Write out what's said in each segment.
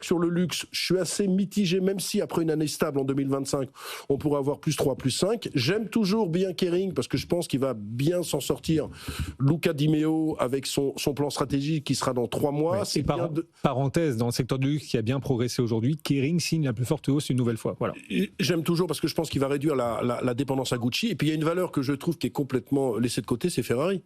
Sur le luxe, je suis assez mitigé, même si après une année stable en 2025, on pourrait avoir plus 3, plus 5. J'aime toujours bien Kering parce que je pense qu'il va bien s'en sortir. Luca Di Meo avec son plan stratégique qui sera dans 3 mois. Ouais, c'est parenthèse, dans le secteur du luxe qui a bien progressé aujourd'hui, Kering signe la plus forte hausse une nouvelle fois. Voilà. J'aime toujours parce que je pense qu'il va réduire la dépendance à Gucci. Et puis il y a une valeur que je trouve qui est complètement laissée de côté, c'est Ferrari.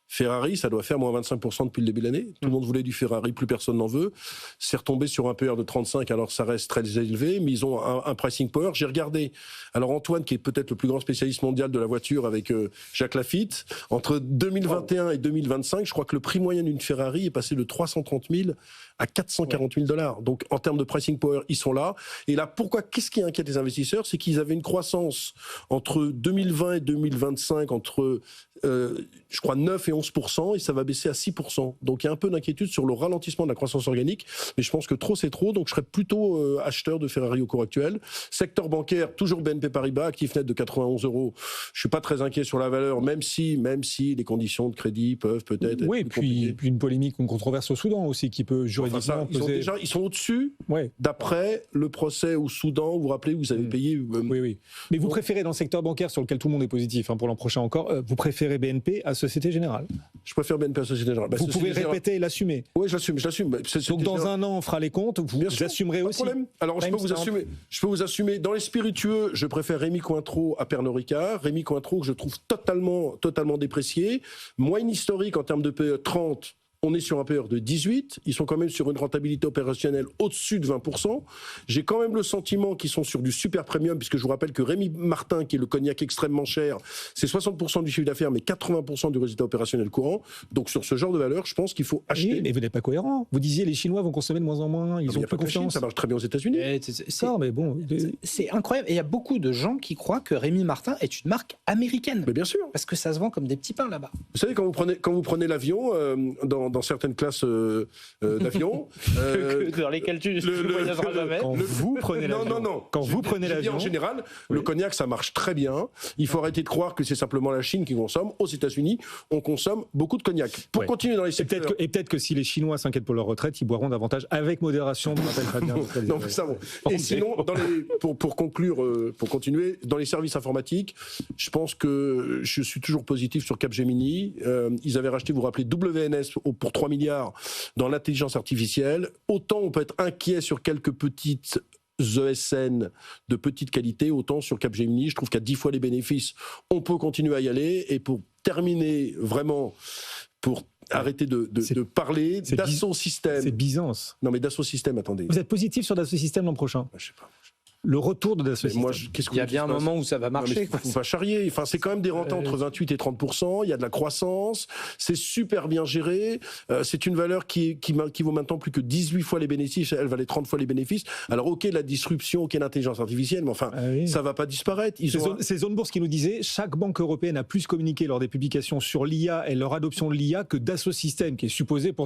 Ferrari, ça doit faire moins 25% depuis le début de l'année. Tout le monde voulait du Ferrari, plus personne n'en veut. C'est retombé sur un PR de 35, alors ça reste très élevé, mais ils ont un pricing power. J'ai regardé, alors Antoine, qui est peut-être le plus grand spécialiste mondial de la voiture avec Jacques Lafitte, entre 2021 et 2025, je crois que le prix moyen d'une Ferrari est passé de 330 000 à 440 000 $. Donc en termes de pricing power, ils sont là. Et là, qu'est-ce qui inquiète les investisseurs? C'est qu'ils avaient une croissance entre 2020 et 2025, entre je crois 9 et 11%, et ça va baisser à 6%. Donc il y a un peu d'inquiétude sur le ralentissement de la croissance organique, mais je pense que trop c'est trop, donc je serais plutôt acheteur de Ferrari au cours actuel. Secteur bancaire, toujours BNP Paribas, actif net de 91 €. Je suis pas très inquiet sur la valeur, même si les conditions de crédit peuvent peut-être oui, être puis une polémique, une controverse au Soudan aussi, qui peut juridiquement peser... Ils sont au-dessus, d'après le procès au Soudan, vous vous rappelez, vous avez payé... Oui. Mais vous préférez, dans le secteur bancaire, sur lequel tout le monde est positif, pour l'an prochain encore, vous préférez BNP à Société Générale? Je préfère BNP à Société Générale. Vous pouvez répéter et l'assumer? Oui, j'assume. Donc dans un an, on fera les comptes, vous assumerez aussi? Pas de problème. Alors je peux vous assumer. Dans les spiritueux, je préfère Rémy Cointreau à Pernod Ricard. Rémy Cointreau, que je trouve totalement déprécié. Moyenne historique en termes de PE 30. On est sur un PE de 18, ils sont quand même sur une rentabilité opérationnelle au-dessus de 20%. J'ai quand même le sentiment qu'ils sont sur du super premium, puisque je vous rappelle que Rémy Martin, qui est le cognac extrêmement cher, c'est 60% du chiffre d'affaires, mais 80% du résultat opérationnel courant. Donc sur ce genre de valeur, je pense qu'il faut acheter. Oui, mais vous n'êtes pas cohérent. Vous disiez les Chinois vont consommer de moins en moins, ils ont plus confiance. Ça marche très bien aux États-Unis. C'est incroyable. Et il y a beaucoup de gens qui croient que Rémy Martin est une marque américaine. Mais bien sûr. Parce que ça se vend comme des petits pains là-bas. Vous savez, quand vous prenez l'avion, dans certaines classes d'avion, dans lesquelles tu voyageras jamais. Quand vous prenez l'avion. Non. Quand vous prenez l'avion. En général, le cognac, ça marche très bien. Il faut arrêter de croire que c'est simplement la Chine qui consomme. Aux États-Unis, on consomme beaucoup de cognac. Pour continuer dans les secteurs. Et peut-être que si les Chinois s'inquiètent pour leur retraite, ils boiront davantage avec modération. Non, mais ça bon. Et sinon, pour conclure, pour continuer, dans les services informatiques, je pense que je suis toujours positif sur Capgemini. Ils avaient racheté, vous vous rappelez, WNS pour 3 milliards dans l'intelligence artificielle. Autant on peut être inquiet sur quelques petites ESN de petite qualité, autant sur Capgemini, je trouve qu'à 10 fois les bénéfices, on peut continuer à y aller. Et pour terminer vraiment, pour arrêter de parler Dassault Systèmes. C'est Byzance. Non mais Dassault Systèmes, attendez. Vous êtes positif sur Dassault Systèmes l'an prochain? Je sais pas. Le retour de Dassault Systèmes. Il y a bien un moment où ça va marcher. Il ne faut pas charrier. Enfin, c'est quand même des rentes entre 28 et 30%. Il y a de la croissance. C'est super bien géré. C'est une valeur qui vaut maintenant plus que 18 fois les bénéfices. Elle valait 30 fois les bénéfices. Alors, OK, la disruption, OK, l'intelligence artificielle, mais enfin, ça ne va pas disparaître. C'est Zone Bourse qui nous disait chaque banque européenne a plus communiqué lors des publications sur l'IA et leur adoption de l'IA que Dassault Systèmes, qui est supposé pour